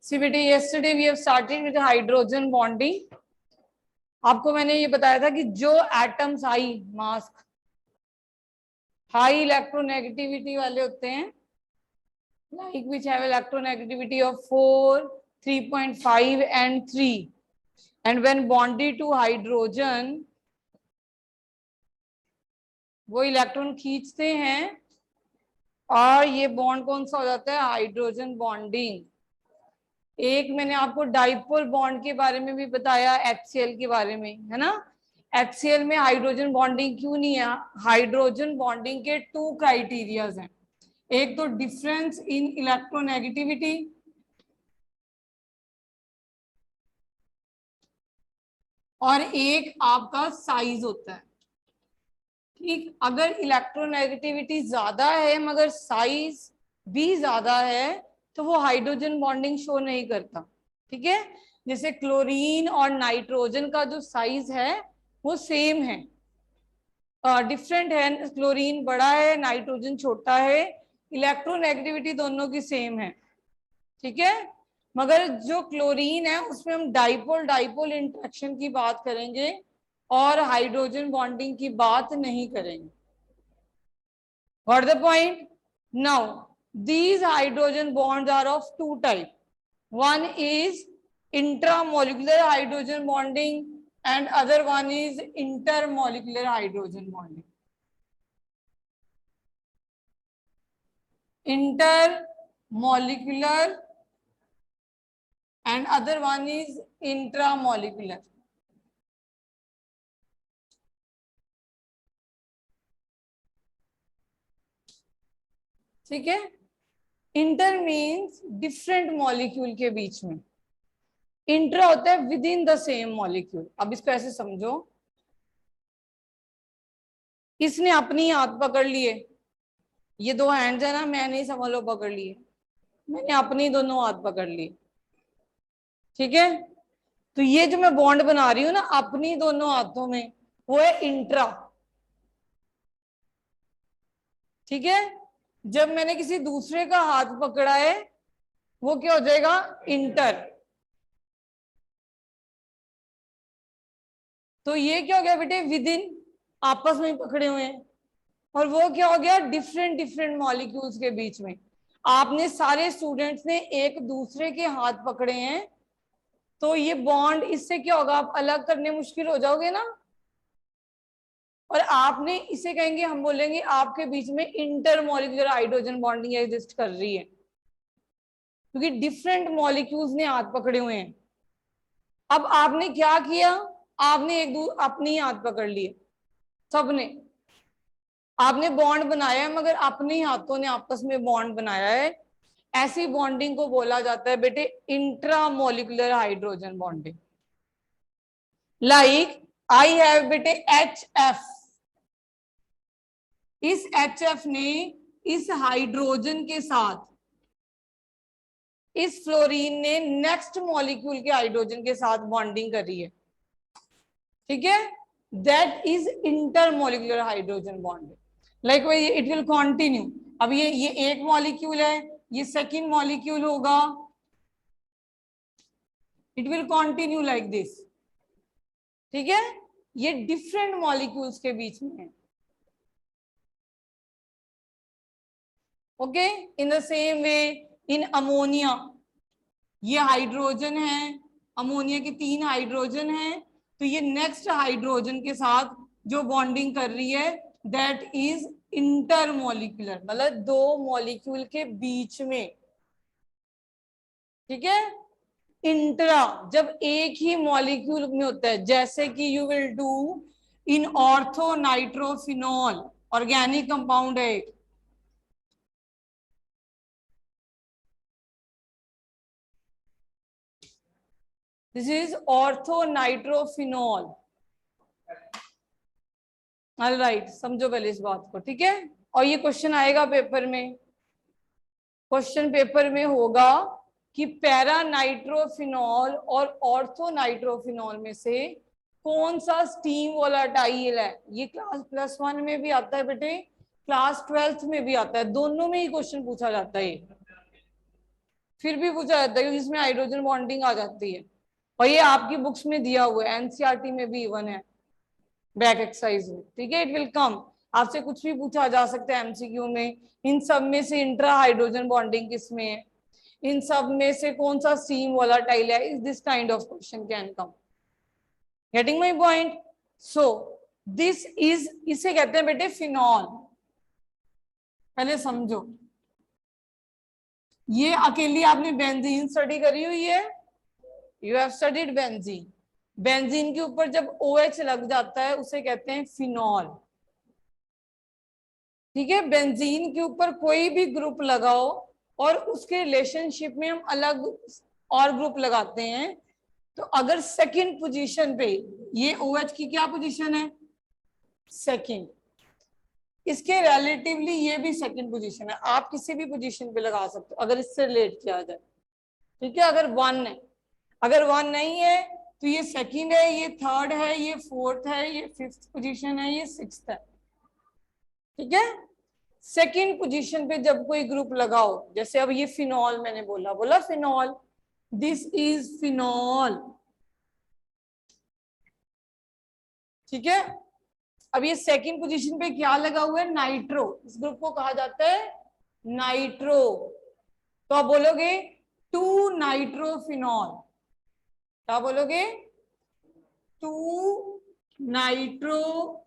सी बेटे yesterday we have started with hydrogen bonding. आपको मैंने ये बताया था कि जो एटम्स हाई इलेक्ट्रोनेगेटिविटी वाले होते हैं, like which have electronegativity of 4, 3.5 and 3, and when bonded to hydrogen वो इलेक्ट्रॉन खींचते हैं और ये बॉन्ड कौन सा हो जाता है, हाइड्रोजन बॉन्डिंग। एक मैंने आपको डाइपोल बॉन्ड के बारे में भी बताया, HCl के बारे में, है ना। HCl में हाइड्रोजन बॉन्डिंग क्यों नहीं है? हाइड्रोजन बॉन्डिंग के 2 क्राइटेरियाज हैं। एक तो डिफरेंस इन इलेक्ट्रोनेगेटिविटी, और एक आपका साइज होता है। ठीक, अगर इलेक्ट्रोनेगेटिविटी ज्यादा है मगर साइज भी ज्यादा है तो वो हाइड्रोजन बॉन्डिंग शो नहीं करता। ठीक है, जैसे क्लोरीन और नाइट्रोजन का जो साइज है वो सेम है, डिफरेंट है, क्लोरीन बड़ा है, नाइट्रोजन छोटा है, इलेक्ट्रोनेगेटिविटी दोनों की सेम है। ठीक है, मगर जो क्लोरीन है उसमें हम डाइपोल डाइपोल इंटरेक्शन की बात करेंगे और हाइड्रोजन बॉन्डिंग की बात नहीं करेंगे। Got the point? Now, these hydrogen bonds are of 2 types. One is intramolecular hydrogen bonding and other one is intermolecular hydrogen bonding. Intermolecular and other one is intramolecular. ठीक है, इंटर मीन्स डिफरेंट मॉलिक्यूल के बीच में, intra होता है within the same molecule. अब इसको ऐसे समझो, इसने अपनी हाथ पकड़ लिए, ये 2 हैंड्स है ना, मैंने समझ लो पकड़ लिए, मैंने अपनी दोनों हाथ पकड़ लिए। ठीक है, तो ये जो मैं बॉन्ड बना रही हूं ना अपनी दोनों हाथों में, वो है इंट्रा। ठीक है, जब मैंने किसी दूसरे का हाथ पकड़ा है वो क्या हो जाएगा, इंटर। तो ये क्या हो गया बेटे, विद इन, आपस में पकड़े हुए हैं। और वो क्या हो गया, डिफरेंट डिफरेंट मॉलिक्यूल्स के बीच में। आपने सारे स्टूडेंट्स ने एक दूसरे के हाथ पकड़े हैं, तो ये बॉन्ड, इससे क्या होगा, आप अलग करने मुश्किल हो जाओगे ना। और आपने इसे कहेंगे, हम बोलेंगे आपके बीच में इंटरमॉलिक्यूलर हाइड्रोजन बॉन्डिंग एग्जिस्ट कर रही है, क्योंकि डिफरेंट मॉलिक्यूल्स ने हाथ पकड़े हुए हैं। अब आपने क्या किया, आपने अपनी हाथ पकड़ लिए सबने, आपने बॉन्ड बनाया है मगर अपने हाथों ने आपस में बॉन्ड बनाया है। ऐसी बॉन्डिंग को बोला जाता है बेटे intramolecular hydrogen bonding. Like I have बेटे HF, इस HF ने इस हाइड्रोजन के साथ, इस फ्लोरीन ने नेक्स्ट मॉलिक्यूल के हाइड्रोजन के साथ बॉन्डिंग कर रही है। ठीक है, that is intermolecular hydrogen bonding. Like it will continue. अब ये एक मॉलिक्यूल है, ये सेकंड मॉलिक्यूल होगा, it will continue like this. ठीक है, ये डिफरेंट मॉलिक्यूल्स के बीच में है। Okay, in the same way in ammonia, ये हाइड्रोजन है, अमोनिया के 3 हाइड्रोजन हैं, तो ये नेक्स्ट हाइड्रोजन के साथ जो बॉन्डिंग कर रही है दैट इज इंटरमोलिकुलर, मतलब 2 मॉलिक्यूल के बीच में। ठीक है, इंट्रा जब एक ही मॉलिक्यूल में होता है, जैसे कि you will do in ortho nitrophenol, organic compound है। This is ortho nitrophenol. Alright, समझो पहले इस बात को। ठीक है, और ये क्वेश्चन आएगा पेपर में, क्वेश्चन पेपर में होगा कि पैरा नाइट्रोफिनॉल और ऑर्थो नाइट्रोफिनॉल में से कौन सा स्टीम वोलेटाइल है। ये क्लास +1 में भी आता है बेटे, क्लास 12th में भी आता है, दोनों में ही क्वेश्चन पूछा जाता है। फिर भी पूछा जाता है इसमें हाइड्रोजन बॉन्डिंग आ जाती है, और ये आपकी बुक्स में दिया हुआ है, एनसीईआरटी में भी इवन है बैक एक्सरसाइज में, ठीक है। इट विल कम, आपसे कुछ भी पूछा जा सकता है एमसीक्यू में। इन सब में से इंट्रा हाइड्रोजन बॉन्डिंग किसमें है, इन सब में से कौन सा सीम वोलेटाइल है, is this kind of question can come. Getting my point? So this is, इसे कहते हैं बेटे फिनॉल। पहले समझो, ये अकेली आपने बेंजीन स्टडी करी हुई है, you have studied benzene. Benzene के ऊपर जब OH लग जाता है उसे कहते हैं फिनॉल, ठीक है। बेंजीन के ऊपर कोई भी ग्रुप लगाओ और उसके रिलेशनशिप में हम अलग और ग्रुप लगाते हैं, तो अगर सेकंड पोजीशन पे, ये OH की क्या पोजीशन है, सेकंड, इसके रिलेटिवली ये भी सेकंड पोजीशन है, आप किसी भी पोजीशन पे लगा सकते हो अगर इससे रिलेट किया जाए, ठीक है। अगर वन है, अगर वन नहीं है तो ये सेकंड है, ये थर्ड है, ये फोर्थ है, ये फिफ्थ पोजीशन है, ये सिक्स्थ है, ठीक है। सेकंड पोजीशन पे जब कोई ग्रुप लगाओ, जैसे अब ये फिनॉल मैंने बोला, फिनॉल, दिस इज फिनॉल, ठीक है। अब ये सेकंड पोजीशन पे क्या लगा हुआ है, नाइट्रो, इस ग्रुप को कहा जाता है नाइट्रो। तो आप बोलोगे टू नाइट्रोफिनॉल, क्या बोलोगे, टू नाइट्रोफिनॉल,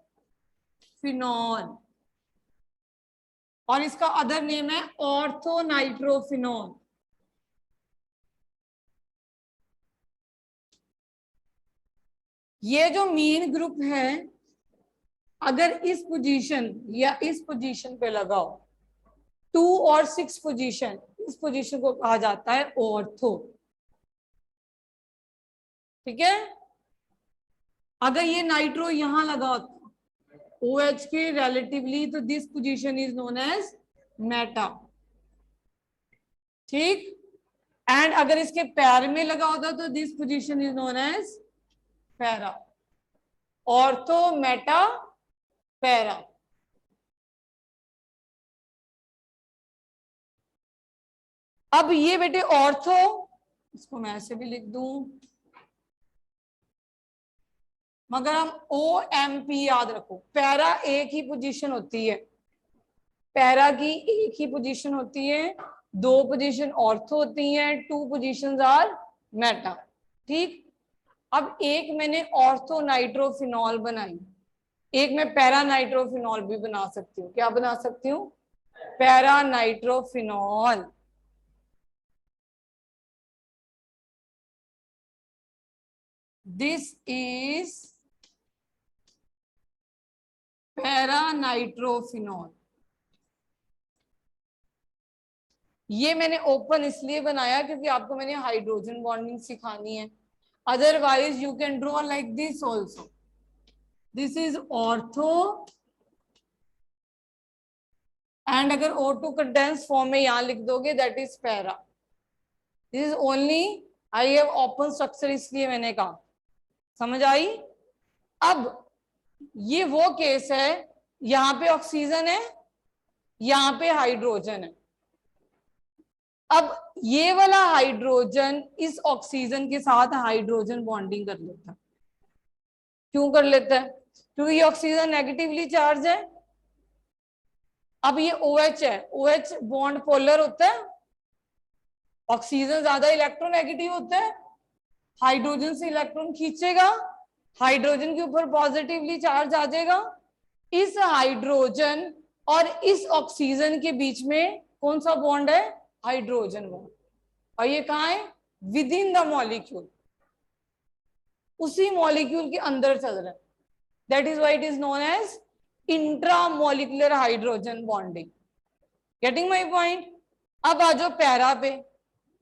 और इसका अदर नेम है ऑर्थो नाइट्रोफिनॉल। ये जो मेन ग्रुप है, अगर इस पोजीशन या इस पोजीशन पे लगाओ, 2 और 6 पोजीशन, इस पोजीशन को कहा जाता है ऑर्थो, ठीक है। अगर ये नाइट्रो यहां लगा होता OH के रिलेटिवली, तो this position is known as meta, ठीक। एंड अगर इसके पैर में लगा होता तो this position is known as para, ortho meta para. अब ये बेटे ऑर्थो, इसको मैं ऐसे भी लिख दूं, मगर हम OMP याद रखो, पैरा एक ही पोजीशन होती है, पैरा की एक ही पोजीशन होती है, 2 पोजीशन ऑर्थो होती हैं, 2 पोजीशंस आर मेटा, ठीक। अब एक मैंने ऑर्थो नाइट्रोफिनॉल बनाई, एक मैं पैरा नाइट्रोफिनॉल भी बना सकती हूँ, क्या बना सकती हूँ, para nitrophenol. This is para nitrophenol. ये मैंने ओपन इसलिए बनाया क्योंकि आपको मैंने हाइड्रोजन बॉन्डिंग सिखानी है, otherwise you can draw like this also, this is ortho, and अगर O2 कंडेंस फॉर्म में यहां लिख दोगे that is para. This is only, I have open structure इसलिए मैंने कहा, समझ आई। अब ये वो केस है, यहां पे ऑक्सीजन है, यहां पे हाइड्रोजन है। अब ये वाला हाइड्रोजन इस ऑक्सीजन के साथ हाइड्रोजन बॉन्डिंग कर लेता है, क्यों कर लेता है, क्योंकि ये ऑक्सीजन नेगेटिवली चार्ज है। अब ये OH है, OH बॉन्ड पोलर होता है, ऑक्सीजन ज्यादा इलेक्ट्रोनेगेटिव होता है, हाइड्रोजन से इलेक्ट्रॉन खींचेगा, हाइड्रोजन के ऊपर पॉजिटिवली चार्ज आ जाएगा, इस हाइड्रोजन और इस ऑक्सीजन के बीच में कौन सा बॉन्ड है, हाइड्रोजन बॉन्ड, और ये कहाँ है, विद इन द मॉलिक्यूल, उसी मॉलिक्यूल के अंदर चल रहा है, that is why it is known as intramolecular hydrogen bonding. Getting my point? अब आ जाओ पैरा पे,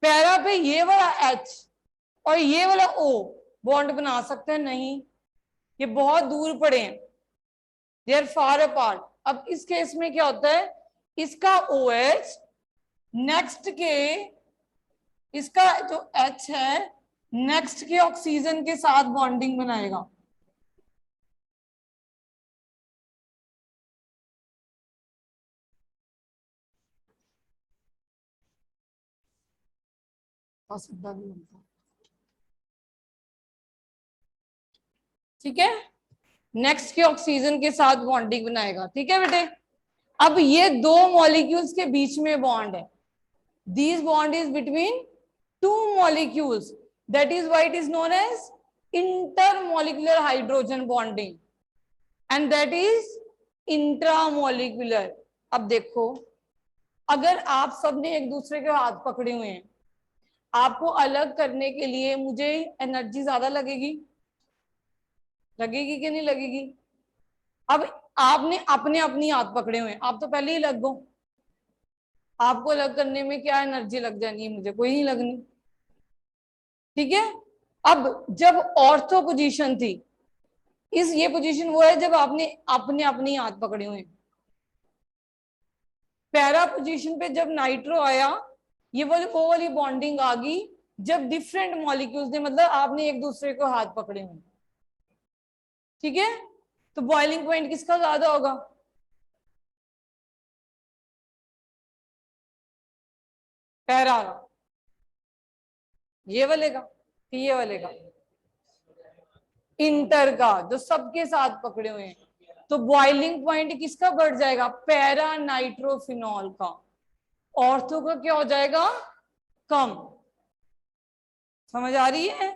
पैरा पे ये वाला H और ये वाला O बॉन्ड बना सकते हैं, नहीं, ये बहुत दूर पड़े हैं, दे आर फार अपार्ट। अब इस केस में क्या होता है, इसका OH नेक्स्ट के, इसका जो H है नेक्स्ट के ऑक्सीजन के साथ बॉन्डिंग बनाएगा, सीधा भी बनता है। ठीक है, नेक्स्ट के ऑक्सीजन के साथ बॉन्डिंग बनाएगा। ठीक है बेटे, अब ये दो मॉलिक्यूल्स के बीच में बॉन्ड है, this bond is between two molecules, that is why it is known as intermolecular hydrogen bonding and that is intramolecular. अब देखो, अगर आप सबने एक दूसरे के हाथ पकड़े हुए हैं, आपको अलग करने के लिए मुझे एनर्जी ज्यादा लगेगी, लगेगी कि नहीं लगेगी? अब आपने अपने अपनी हाथ पकड़े हुए हैं, आप तो पहले ही लग गो, आपको अलग करने में क्या एनर्जी लग जानी है, मुझे कोई नहीं लगनी। ठीक है, अब जब ऑर्थो पोजीशन थी, इस ये पोजीशन वो है जब आपने अपने अपनी हाथ पकड़े हुए हैं। पैरा पोजीशन पे जब नाइट्रो आया, ये वो वाली बॉन्डिंग आ गई जब डिफरेंट मॉलिक्यूल्स ने, मतलब आपने एक दूसरे को हाथ पकड़े हुए। ठीक है, तो बॉइलिंग पॉइंट किसका ज्यादा होगा? पैरा, ये वाले का कि ये वाले का? इंटर का, जो सबके साथ पकड़े हुए हैं। तो बॉइलिंग पॉइंट किसका बढ़ जाएगा? पैरा नाइट्रोफिनॉल का। ऑर्थो का क्या हो जाएगा? कम। समझ आ रही है?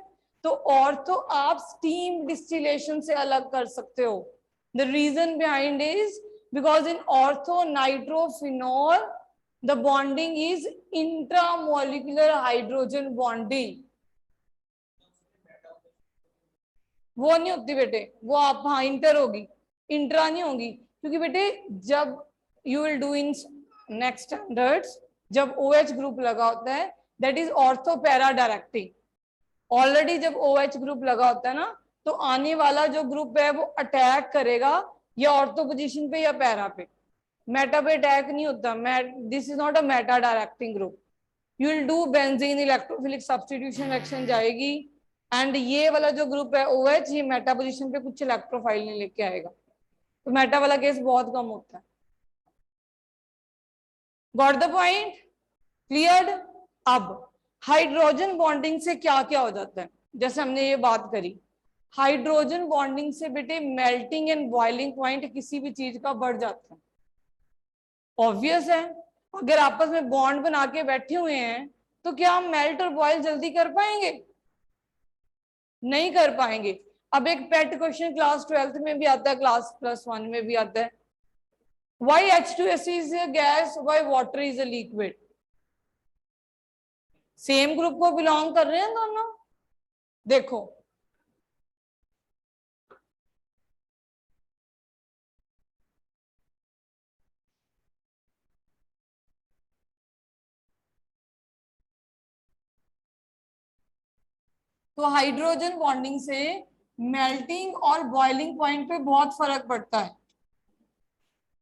तो ऑर्थो आप स्टीम डिस्टिलेशन से अलग कर सकते हो। The reason behind is because in ortho nitrophenol the bonding is intramolecular hydrogen bonding. वो नहीं होती बेटे, वो आप, हाँ इंटर होगी, इंट्रा नहीं होगी, क्योंकि बेटे जब you will do in next standards, जब OH ग्रुप लगा होता है that is ortho para directing. Already जब OH ग्रुप लगा होता है ना, तो आने वाला जो ग्रुप है वो अटैक करेगा या ऑर्थो पोजीशन पे या पैरा पे, मेटा पे अटैक नहीं होता। This is not a Meta directing group. You will do benzene electrophilic substitution reaction जाएगी एंड ये वाला जो ग्रुप है OH, ये मेटा पोजीशन पे कुछ इलेक्ट्रोफाइल नहीं लेके आएगा, तो मेटा वाला केस बहुत कम होता है। Got the point? क्लियर्ड? अब हाइड्रोजन बॉन्डिंग से क्या क्या हो जाता है, जैसे हमने ये बात करी, हाइड्रोजन बॉन्डिंग से बेटे मेल्टिंग एंड बॉइलिंग पॉइंट किसी भी चीज का बढ़ जाता है। ऑब्वियस है, अगर आपस में बॉन्ड बना के बैठे हुए हैं तो क्या हम मेल्ट और बॉयल जल्दी कर पाएंगे? नहीं कर पाएंगे। अब एक पेट क्वेश्चन क्लास 12th में भी आता है, क्लास +1 में भी आता है, why H2SE is a gas, why water is a liquid? Same group को बिलोंग कर रहे हैं दोनों। देखो तो हाइड्रोजन बॉन्डिंग से मेल्टिंग और बॉइलिंग पॉइंट पे बहुत फर्क पड़ता है।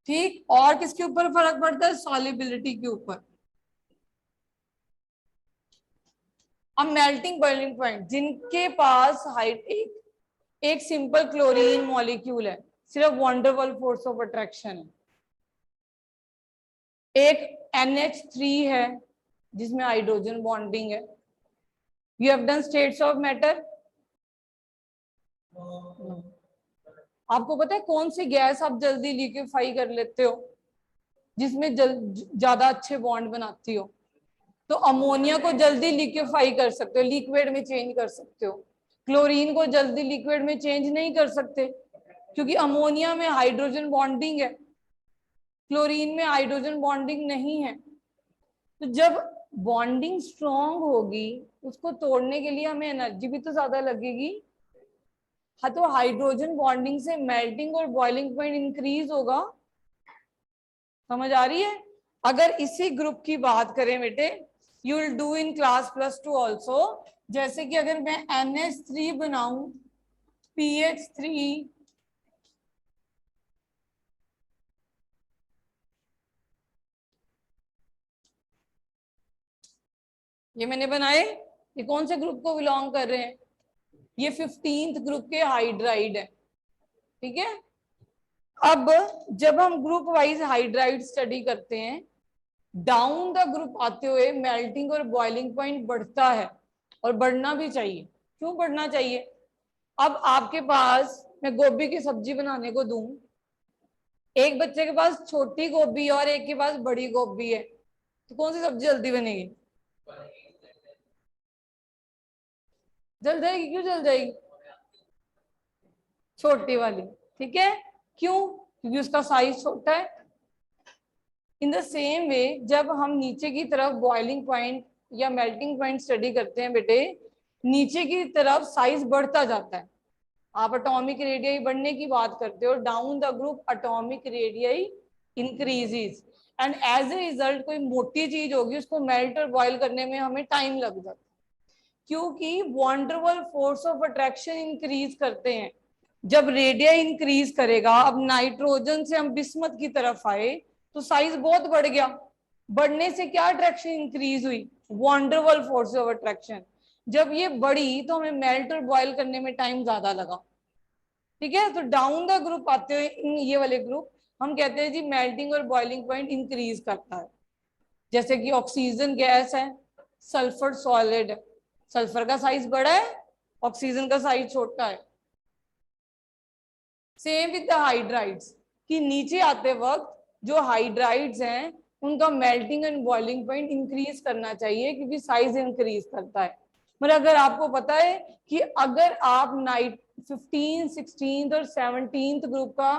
ठीक, और किसके ऊपर फर्क पड़ता है? सॉल्युबिलिटी के ऊपर। अब मेल्टिंग बॉइलिंग पॉइंट, जिनके पास एक सिंपल क्लोरीन मॉलिक्यूल है, सिर्फ वंडरवल फोर्स ऑफ अट्रैक्शन है, एक NH3 है जिसमें हाइड्रोजन बॉन्डिंग है। You have done states of matter. आपको पता है कौन सी गैस आप जल्दी लिक्विफाई कर लेते हो, जिसमें ज्यादा अच्छे बॉन्ड बनाती हो? तो अमोनिया को जल्दी लिक्विफाई कर सकते हो, लिक्विड में चेंज कर सकते हो। क्लोरीन को जल्दी लिक्विड में चेंज नहीं कर सकते, क्योंकि अमोनिया में हाइड्रोजन बॉन्डिंग है, क्लोरीन में हाइड्रोजन बॉन्डिंग नहीं है। तो जब बॉन्डिंग स्ट्रॉन्ग होगी, उसको तोड़ने के लिए हमें एनर्जी भी तो ज्यादा लगेगी। हाँ, तो हाइड्रोजन बॉन्डिंग से मेल्टिंग और बॉइलिंग पॉइंट इंक्रीज होगा। समझ आ रही है? अगर इसी ग्रुप की बात करें बेटे, you will do in class +2 also, जैसे कि अगर मैं NH3 बनाऊं, PH3, ये मैंने बनाए, ये कौन से ग्रुप को बिलोंग कर रहे हैं? ये 15th ग्रुप के हाइड्राइड है। ठीक है, अब जब हम ग्रुप वाइज हाइड्राइड स्टडी करते हैं डाउन द ग्रुप आते हुए मेल्टिंग और बॉइलिंग पॉइंट बढ़ता है, और बढ़ना भी चाहिए। क्यों बढ़ना चाहिए? अब आपके पास मैं गोभी की सब्जी बनाने को दूं, एक बच्चे के पास छोटी गोभी और एक के पास बड़ी गोभी है, तो कौन सी सब्जी जल्दी बनेगी? जल जाएगी। क्यों जल जाएगी? छोटी वाली। ठीक है, क्यों? क्योंकि उसका साइज छोटा है। इन द सेम वे जब हम नीचे की तरफ बॉइलिंग पॉइंट या मेल्टिंग पॉइंट स्टडी करते हैं बेटे, नीचे की तरफ साइज बढ़ता जाता है। आप एटॉमिक रेडियस बढ़ने की बात करते हो, down the group atomic radius increases, and as a result कोई मोटी चीज होगी उसको मेल्ट और बॉयल करने में हमें टाइम लग जाता है, क्योंकि wonderful force of attraction increase करते हैं। जब रेडिया इंक्रीज करेगा, अब नाइट्रोजन से हम बिस्मथ की तरफ आए तो साइज बहुत बढ़ गया। बढ़ने से क्या अट्रैक्शन इंक्रीज हुई? Wonderful force of attraction. जब ये बढ़ी तो हमें मेल्ट और बॉयल करने में टाइम ज्यादा लगा। ठीक है, तो डाउन द ग्रुप आते हुए इन ये वाले ग्रुप हम कहते हैं जी मेल्टिंग और बॉइलिंग पॉइंट इंक्रीज करता है। जैसे कि ऑक्सीजन गैस है, सल्फर सॉलिड है, सल्फर का साइज बड़ा है, ऑक्सीजन का साइज छोटा है। सेम विद द हाइड्राइड्स, कि नीचे आते वक्त जो हाइड्राइड्स हैं उनका melting and boiling point increase करना चाहिए, क्योंकि साइज इंक्रीज करता है। मतलब अगर आपको पता है कि अगर आप 15, 16 और 17 ग्रुप का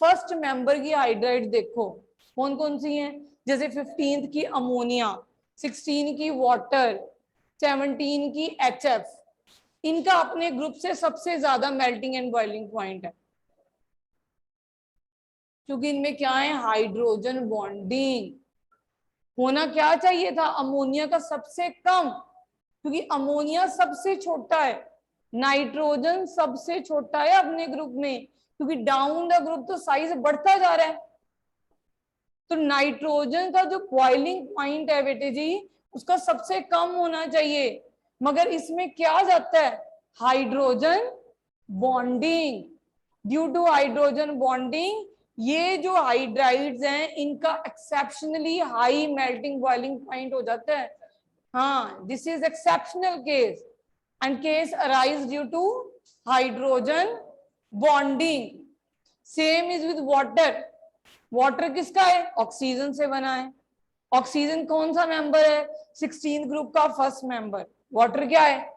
फर्स्ट मेंबर की हाइड्राइड देखो, कौन कौन सी हैं? जैसे 15 की अमोनिया, 16 की वाटर, 17 की HF, इनका अपने ग्रुप से सबसे ज्यादा मेल्टिंग एंड बॉइलिंग पॉइंट है, क्योंकि इनमें क्या है? Hydrogen bonding. होना क्या चाहिए था? अमोनिया का सबसे कम, क्योंकि अमोनिया सबसे छोटा है, नाइट्रोजन सबसे छोटा है अपने ग्रुप में, क्योंकि डाउन द ग्रुप तो साइज बढ़ता जा रहा है। तो नाइट्रोजन का जो बॉइलिंग पॉइंट है बेटे जी, उसका सबसे कम होना चाहिए, मगर इसमें क्या जाता है? Hydrogen bonding. Due to hydrogen bonding ये जो हाइड्राइड्स हैं इनका exceptionally high melting boiling point हो जाता है। हाँ, this is exceptional case, and case arise due to hydrogen bonding. Same is with water. Water किसका है? ऑक्सीजन से बना है। ऑक्सीजन कौन सा मेंबर है? 16 ग्रुप का फर्स्ट मेंबर। वाटर क्या है?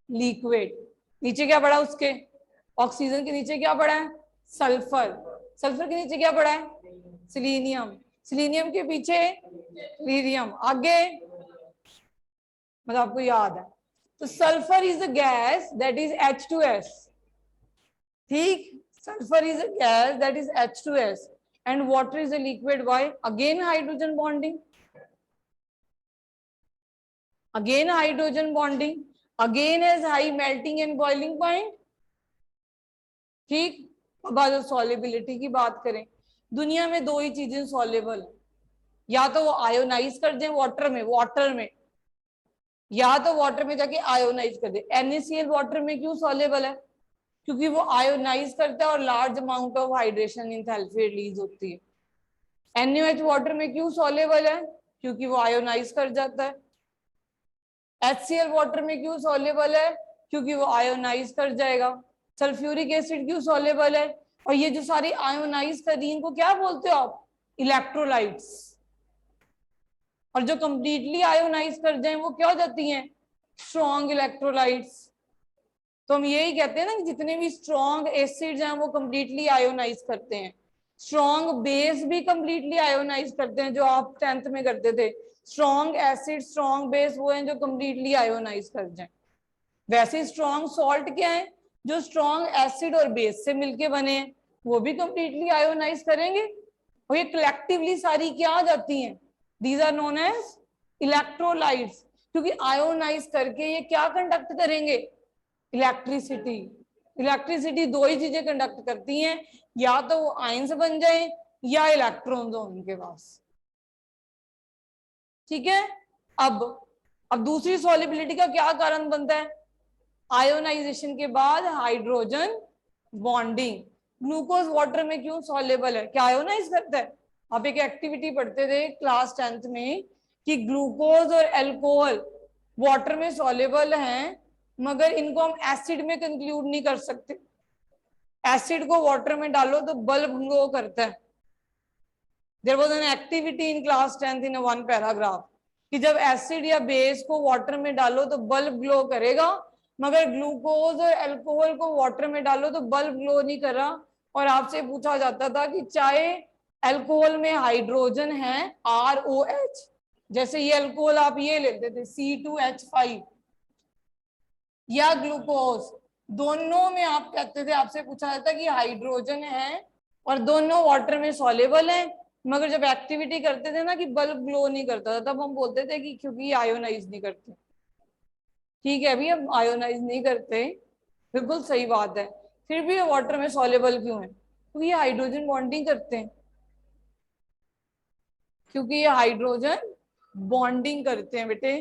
लिक्विड। नीचे क्या पड़ा उसके? ऑक्सीजन के नीचे क्या पड़ा है? सल्फर। सल्फर के नीचे क्या पड़ा है? सिलीनियम। सिलीनियम के पीछे लीथियम। आगे मतलब आपको याद है, तो sulphur is a gas that is H2S। ठीक, sulphur is a gas that is H2S, and water is a liquid. Why? Again hydrogen bonding, again hydrogen bonding, again has high melting and boiling point. ठीक, अब आज solubility की बात करें, दुनिया में दो ही चीजें सॉल्युबल, या तो वो आयोनाइज कर दें वाटर में, या तो वाटर में जाके आयोनाइज कर दे। NaCl वाटर में क्यों सॉल्युबल है? क्योंकि वो आयोनाइज करता है और large amount of hydration enthalpy release होती है। NaOH वाटर में क्यों सॉल्युबल है? क्योंकि वो आयोनाइज कर जाता है। HCl वाटर में क्यों सॉल्युबल है? क्योंकि वो आयोनाइज कर जाएगा। सल्फ्यूरिक एसिड क्यों सॉल्युबल है? और ये जो सारी आयोनाइज कर दी इनको क्या बोलते हो आप? इलेक्ट्रोलाइट्स। और जो कंप्लीटली आयोनाइज कर जाए वो क्या हो जाती हैं? Strong electrolytes. तो हम यही कहते हैं ना कि जितने भी स्ट्रॉन्ग एसिड्स हैं वो कंप्लीटली आयोनाइज करते हैं। स्ट्रॉन्ग बेस भी कंप्लीटली आयोनाइज करते हैं, जो आप 10th में करते थे। स्ट्रॉन्ग एसिड स्ट्रॉन्ग बेस वो हैं जो कंप्लीटली आयोनाइज कर जाए। वैसे स्ट्रॉन्ग सॉल्ट क्या है? जो स्ट्रॉन्ग एसिड और बेस से मिलके बने हैं वो भी कंप्लीटली आयोनाइज करेंगे। और ये कलेक्टिवली सारी क्या आ जाती हैं? These are known as electrolytes, क्योंकि आयोनाइज करके ये क्या कंडक्ट करेंगे? इलेक्ट्रिसिटी। इलेक्ट्रिसिटी दो ही चीजें कंडक्ट करती हैं, या तो वो आयंस बन जाए या इलेक्ट्रॉन्स हो उनके पास। ठीक है, अब दूसरी सॉल्युबिलिटी का क्या कारण बनता है? आयोनाइजेशन के बाद हाइड्रोजन बॉन्डिंग। ग्लूकोज वाटर में क्यों सॉल्युबल है? क्या आयोनाइज करता है? आप एक एक्टिविटी पढ़ते थे क्लास 10th में कि ग्लूकोज और अल्कोहल वाटर में सॉल्युबल हैं, मगर इनको हम एसिड में कंक्लूड नहीं कर सकते। एसिड को वाटर में डालो तो बल्ब ग्लो करता है। There was an activity in class 10th in one paragraph कि जब एसिड या बेस को वाटर में डालो तो बल्ब ग्लो करेगा, मगर ग्लूकोज और अल्कोहल को वाटर में डालो तो बल्ब ग्लो नहीं कर रहा। और आपसे पूछा जाता था कि चाहे अल्कोहल में हाइड्रोजन है ROH, जैसे ये अल्कोहल आप ये लेते थे C2H5 या ग्लूकोज, दोनों में आप कहते थे, आपसे पूछा जाता कि हाइड्रोजन है और दोनों वाटर में सॉल्युबल है, मगर जब एक्टिविटी करते थे ना कि बल्ब ग्लो नहीं करता था, तब हम बोलते थे कि क्योंकि ये आयोनाइज नहीं करते। ठीक है, अभी हम आयोनाइज नहीं करते, बिल्कुल सही बात है, फिर भी ये वाटर में सॉल्युबल क्यों है? क्योंकि ये हाइड्रोजन बॉन्डिंग करते हैं, क्योंकि ये हाइड्रोजन बॉन्डिंग करते हैं बेटे।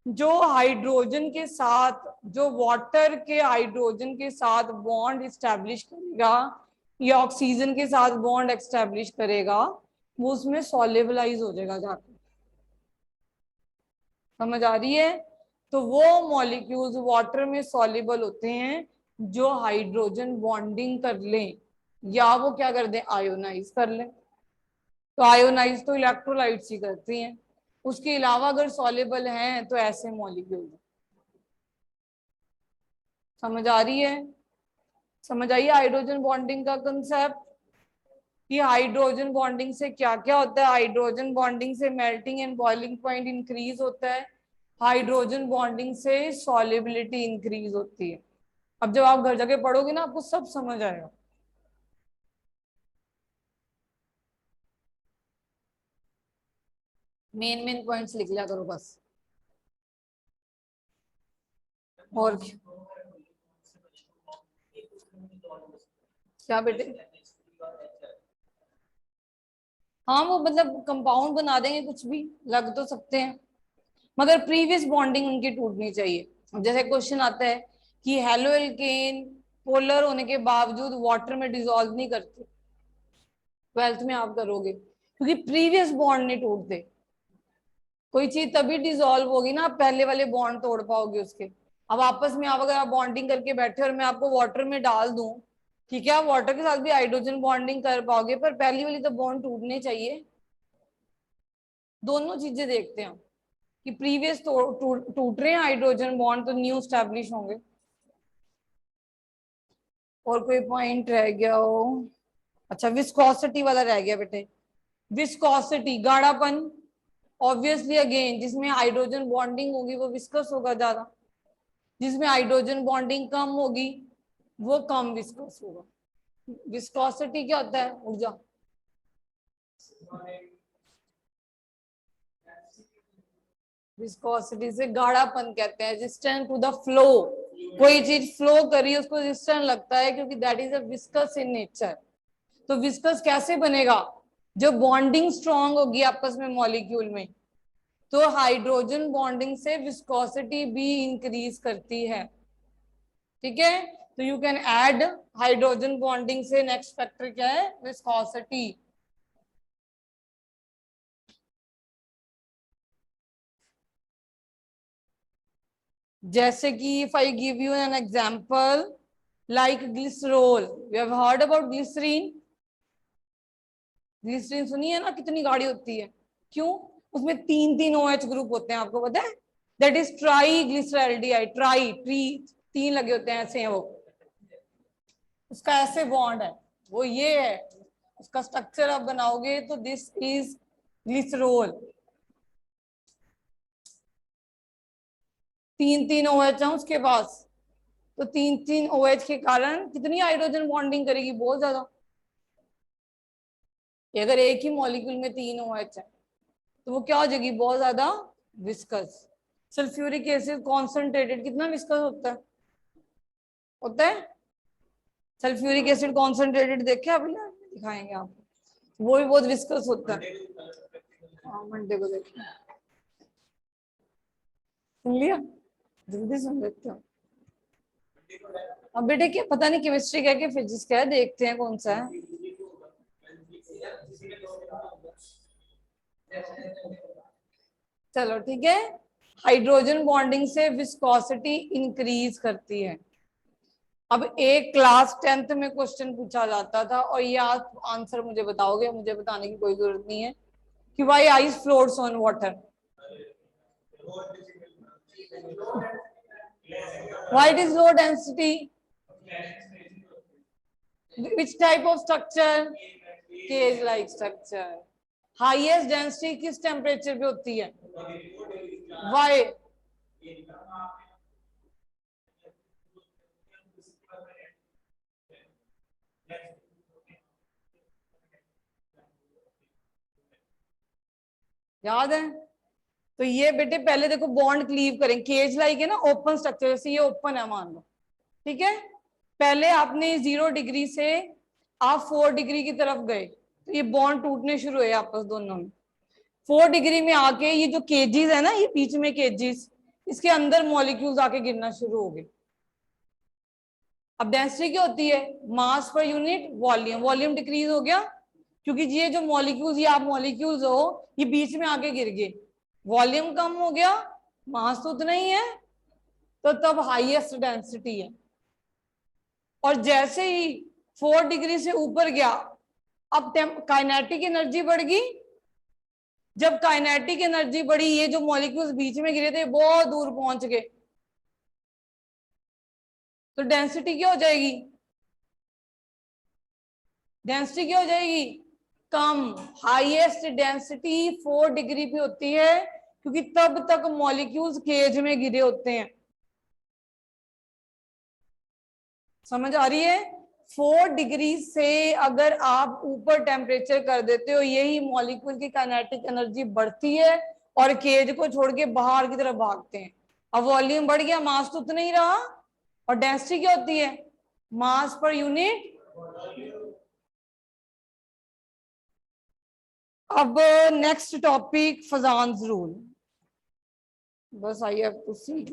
जो हाइड्रोजन के साथ, जो वाटर के हाइड्रोजन के साथ बॉन्ड इस्टेब्लिश करेगा या ऑक्सीजन के साथ बॉन्ड एस्टेब्लिश करेगा, वो उसमें सॉल्युबलाइज हो जाएगा जाकर। समझ आ रही है? तो वो मॉलिक्यूल्स वाटर में सॉल्युबल होते हैं जो हाइड्रोजन बॉन्डिंग कर लें या वो क्या कर दें, आयोनाइज कर लें। तो आयोनाइज तो इलेक्ट्रोलाइट्स ही करती हैं, उसके अलावा अगर सॉल्युबल हैं तो ऐसे मॉलिक्यूल। समझ आ रही है? समझ आइए हाइड्रोजन बॉन्डिंग का कंसेप्ट कि हाइड्रोजन बॉन्डिंग से क्या क्या होता है। हाइड्रोजन बॉन्डिंग से melting and boiling point increase होता है, हाइड्रोजन बॉन्डिंग से सॉल्युबिलिटी इंक्रीज होती है। अब जब आप घर जाके पढ़ोगे ना आपको सब समझ आएगा। मेन मेन पॉइंट्स लिख लिया करो बस। और क्या बेटे? हाँ वो मतलब कंपाउंड बना देंगे, कुछ भी लग तो सकते हैं, मगर प्रीवियस बॉन्डिंग उनकी टूटनी चाहिए। जैसे क्वेश्चन आता है कि हेलो एल्केन पोलर होने के बावजूद वाटर में डिसॉल्व नहीं करते, 12th में आप करोगे, क्योंकि प्रीवियस बॉन्ड नहीं टूटते। कोई चीज तभी डिसॉल्व होगी ना, आप पहले वाले बॉन्ड तोड़ पाओगे उसके। अब आपस में आप अगर आप बॉन्डिंग करके बैठे और मैं आपको वाटर में डाल दूं, ठीक है, आप वाटर के साथ भी हाइड्रोजन बॉन्डिंग कर पाओगे, पर पहली वाली तो बॉन्ड टूटने चाहिए। दोनों चीजें देखते हैं कि प्रीवियस टूट रहे हैं हाइड्रोजन बॉन्ड तो न्यू स्टैब्लिश होंगे। और कोई पॉइंट रह गया हो? अच्छा विस्कोसिटी वाला रह गया बेटे। विस्कोसिटी गाढ़ापन, ऑब्वियसली अगेन जिसमें हाइड्रोजन बॉन्डिंग होगी वो विस्कस होगा ज्यादा, जिसमें हाइड्रोजन बॉन्डिंग कम होगी वो कम विस्कस होगा। विस्कोसिटी क्या होता है? ऊर्जा। विस्कोसिटी से गाढ़ापन कहते हैं, रेजिस्टेंट टू द फ्लो। कोई चीज फ्लो कर रही है उसको रेजिस्टेंट लगता है क्योंकि that is a viscous in nature. तो विस्कस कैसे बनेगा? जो बॉन्डिंग स्ट्रांग होगी आपस में मॉलिक्यूल में, तो हाइड्रोजन बॉन्डिंग से विस्कोसिटी भी इंक्रीज करती है। ठीक है, तो you can add hydrogen bonding से नेक्स्ट फैक्टर क्या है? विस्कोसिटी। जैसे कि if I give you an example like glycerol, you have heard about glycerine. Glycerine सुनी है ना, कितनी गाढ़ी होती है, क्यों? उसमें तीन तीन OH ग्रुप होते हैं, आपको पता है? That is try glyceraldehyde, try tree, तीन लगे होते हैं ऐसे हैं वो, उसका ऐसे बॉन्ड है, वो ये है उसका स्ट्रक्चर। आप बनाओगे तो दिस इज ग्लिसरोल। तीन तीन OH है उसके पास, तो तीन तीन OH के कारण कितनी हाइड्रोजन बॉन्डिंग करेगी? बहुत ज्यादा। अगर एक ही मॉलिक्यूल में तीन OH है तो वो क्या हो जाएगी? बहुत ज्यादा विस्कस। सल्फ्यूरिक एसिड कॉन्सेंट्रेटेड कितना विस्कस होता है? होता है। सल्फ्यूरिक एसिड कॉन्सेंट्रेटेड देखे अभी दिखाएंगे आपको, वो भी बहुत विस्कस होता है। हाँ मंडे को देखिए, सुन लिया? जल्दी सुन लेते हो। अब बेटे क्या पता नहीं केमिस्ट्री क्या कि फिजिक्स क्या है, देखते हैं कौन सा है। चलो ठीक है। हाइड्रोजन बॉन्डिंग से विस्कोसिटी इंक्रीज करती है। अब एक क्लास 10th में क्वेश्चन पूछा जाता था और ये आप आंसर मुझे बताओगे, मुझे बताने की कोई जरूरत नहीं है कि why ice floats on water. Why it is low density, which type of structure, cage like structure. Highest density किस टेम्परेचर पे होती है, व्हाई। याद है? तो ये बेटे पहले देखो बॉन्ड क्लीव करें, केज लाइक है ना, ओपन स्ट्रक्चर, जैसे ये ओपन है मान लो, ठीक है। पहले आपने 0 डिग्री से आप 4 डिग्री की तरफ गए तो ये बॉन्ड टूटने शुरू हुए आपस दोनों में। 4 डिग्री में आके ये जो केजीज है ना, ये बीच में केजीज, इसके अंदर मॉलिक्यूल्स आके गिरना शुरू हो गए। अब डेंसिटी क्या होती है, मास per unit volume, volume decrease हो गया क्योंकि ये जो मॉलिक्यूल्स, ये आप मॉलिक्यूल्स हो, ये बीच में आके गिर गए, वॉल्यूम कम हो गया, मास तो उतना ही है, तो तब हाईएस्ट डेंसिटी है। और जैसे ही 4 डिग्री से ऊपर गया, अब काइनेटिक एनर्जी बढ़ गई। जब काइनेटिक एनर्जी बढ़ी, ये जो मॉलिक्यूल्स बीच में गिरे थे बहुत दूर पहुंच गए, तो डेंसिटी क्या हो जाएगी, डेंसिटी क्या हो जाएगी, कम। हाईएस्ट डेंसिटी 4 डिग्री पे होती है क्योंकि तब तक मॉलिक्यूल्स केज में गिरे होते हैं। समझ आ रही है? 4 डिग्री से अगर आप ऊपर टेम्परेचर कर देते हो, यही मॉलिक्यूल की काइनेटिक एनर्जी बढ़ती है और केज को छोड़ के बाहर की तरफ भागते हैं। अब वॉल्यूम बढ़ गया, मास तो उतना ही रहा, और डेंसिटी क्या होती है, मास पर यूनिट। अब नेक्स्ट टॉपिक फजान्स रूल। बस आई हैव टू सी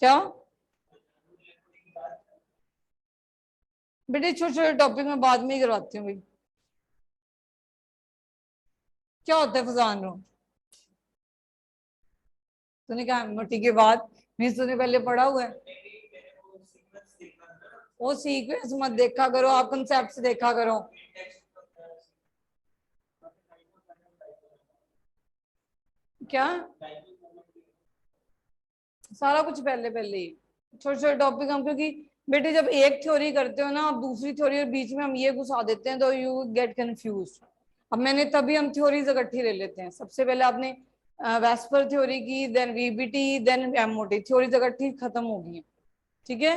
क्या बेटे, छोटे छोटे टॉपिक में बाद में ही करवाती हूँ भाई। क्या होता है फजान रूल? तूने कहा मिट्टी के बाद, मीन्स तूने पहले पढ़ा हुआ है। वो सीक्वेंस मत देखा करो, आप कंसेप्ट देखा करो। क्या सारा कुछ पहले पहले ही, छोटे छोटे टॉपिक हम, क्योंकि बेटे जब एक थ्योरी करते हो ना, आप दूसरी थ्योरी और बीच में हम ये घुसा देते हैं तो यू गेट कंफ्यूज। अब मैंने तभी हम थ्योरीज इकट्ठी ले लेते हैं, सबसे पहले आपने वेस्पर थ्योरी की, then VBT, then MOT, theories इकट्ठी खत्म हो गई है, ठीक है।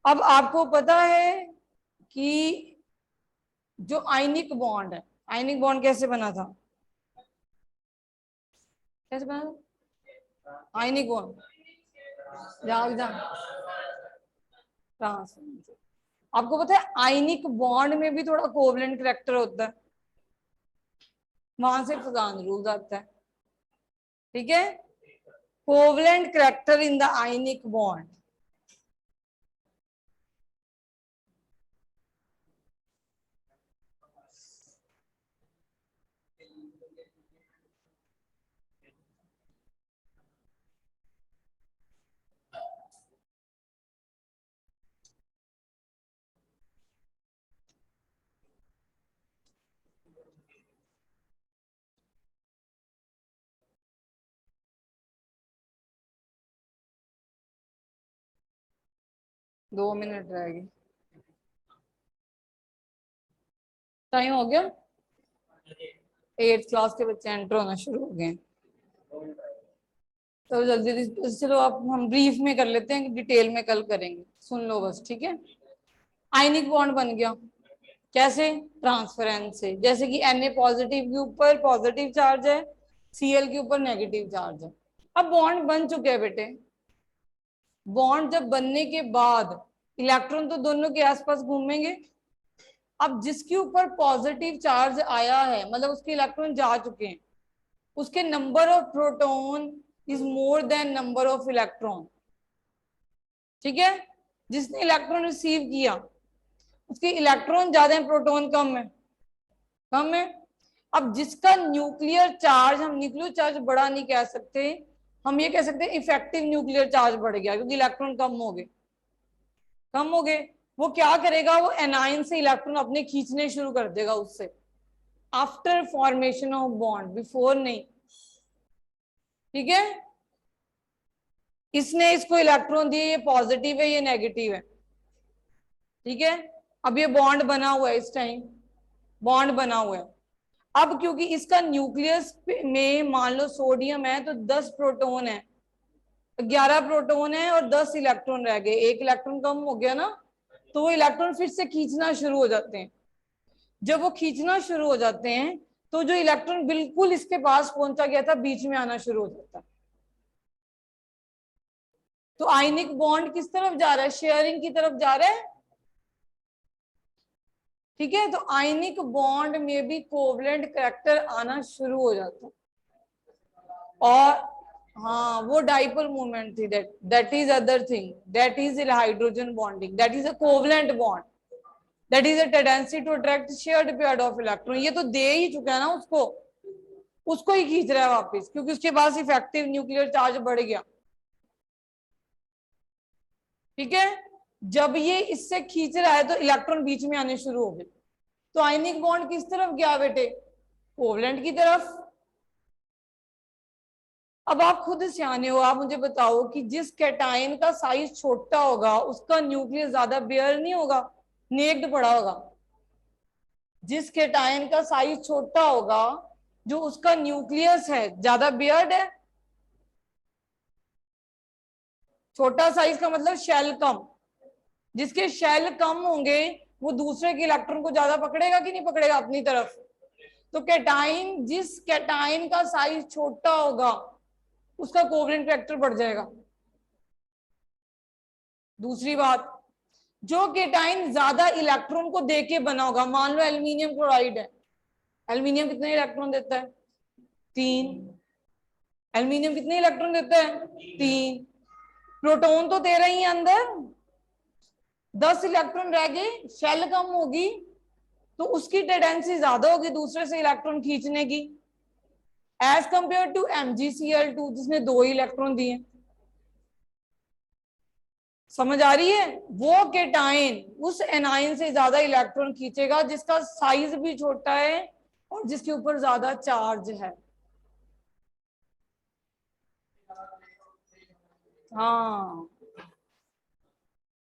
अब आपको पता है कि जो आयनिक बॉन्ड है, आयनिक बॉन्ड कैसे बना था, कैसे बना था आयनिक बॉन्ड, जाग जा ट्रांसफरेंस। आपको पता है आयनिक बॉन्ड में भी थोड़ा कोवलेंट करैक्टर होता है, वहां से फजान रूल आता है, ठीक है। Covalent character in the ionic bond. दो मिनट रह गए, टाइम हो गया। 8th क्लास के बच्चे एंटर होना शुरू हो गए, तो जल्दी जल्दी चलो आप हम ब्रीफ में कर लेते हैं, डिटेल में कल करेंगे, सुन लो बस, ठीक है। आयनिक बॉन्ड बन गया कैसे, ट्रांसफरेंस से। जैसे कि Na पॉजिटिव के ऊपर पॉजिटिव चार्ज है, Cl के ऊपर नेगेटिव चार्ज है। अब बॉन्ड बन चुके हैं बेटे, बॉन्ड जब बनने के बाद इलेक्ट्रॉन तो दोनों के आसपास घूमेंगे। अब जिसके ऊपर पॉजिटिव चार्ज आया है, मतलब उसके इलेक्ट्रॉन जा चुके हैं, उसके number of proton is more than number of electron, ठीक है। जिसने इलेक्ट्रॉन रिसीव किया उसके इलेक्ट्रॉन ज्यादा है, प्रोटॉन कम है, कम है। अब जिसका न्यूक्लियर चार्ज, हम न्यूक्लियर चार्ज बड़ा नहीं कह सकते, हम ये कह सकते हैं इफेक्टिव न्यूक्लियर चार्ज बढ़ गया, क्योंकि इलेक्ट्रॉन कम हो गए, कम हो गए। वो क्या करेगा, वो एनाइन से इलेक्ट्रॉन अपने खींचने शुरू कर देगा उससे, after formation of bond, before नहीं। ठीक है, इसने इसको इलेक्ट्रॉन दिए, ये पॉजिटिव है, ये नेगेटिव है। ठीक है, अब ये बॉन्ड बना हुआ है, इस टाइम बॉन्ड बना हुआ है। अब क्योंकि इसका न्यूक्लियस में मान लो सोडियम है, तो 10 प्रोटॉन है, 11 प्रोटॉन है और 10 इलेक्ट्रॉन रह गए, एक इलेक्ट्रॉन कम हो गया ना, तो वो इलेक्ट्रॉन फिर से खींचना शुरू हो जाते हैं। जब वो खींचना शुरू हो जाते हैं, तो जो इलेक्ट्रॉन बिल्कुल इसके पास पहुंचा गया था, बीच में आना शुरू हो जाता है। तो आयनिक बॉन्ड किस तरफ जा रहा है, शेयरिंग की तरफ जा रहा है। ठीक है, तो आयनिक बॉन्ड में भी कोवलेंट करैक्टर आना शुरू हो जाता है। और हाँ, वो डाइपोल मूवमेंट थी, that is other thing, that is hydrogen bonding, that is a covalent bond, that is a tendency to attract shared pair of electron. ये तो दे ही चुका है ना उसको, उसको ही खींच रहा है वापस, क्योंकि उसके पास इफेक्टिव न्यूक्लियर चार्ज बढ़ गया। ठीक है, जब ये इससे खींच रहा है तो इलेक्ट्रॉन बीच में आने शुरू हो गए। तो आयनिक बॉन्ड किस तरफ गया बेटे, कोवलेंट की तरफ। अब आप खुद सियाने हो, आप मुझे बताओ कि जिस कैटायन का साइज छोटा होगा उसका न्यूक्लियस ज्यादा बेयर नहीं होगा, नेक्ड पड़ा होगा। जिस कैटायन का साइज छोटा होगा, जो उसका न्यूक्लियस है ज्यादा बेयर्ड है। छोटा साइज का मतलब शेल कम, जिसके शेल कम होंगे वो दूसरे के इलेक्ट्रॉन को ज्यादा पकड़ेगा कि नहीं पकड़ेगा अपनी तरफ। तो कैटाइन, जिस कैटाइन का साइज छोटा होगा उसका कोवलेंट फैक्टर बढ़ जाएगा। दूसरी बात, जो कैटाइन ज्यादा इलेक्ट्रॉन को देके बना होगा, मान लो एल्यूमिनियम क्लोराइड है, एल्यूमिनियम कितने इलेक्ट्रॉन देता है, 3। एल्यूमिनियम कितने इलेक्ट्रॉन देता है, 3। प्रोटॉन तो दे रही है अंदर, 10 इलेक्ट्रॉन रह गए, शेल कम होगी तो उसकी टेंडेंसी ज्यादा होगी दूसरे से इलेक्ट्रॉन खींचने की, एज कंपेयर टू MgCl2 जिसने 2 इलेक्ट्रॉन दिए। समझ आ रही है, वो कैटायन उस एनायन से ज्यादा इलेक्ट्रॉन खींचेगा जिसका साइज भी छोटा है और जिसके ऊपर ज्यादा चार्ज है। हाँ,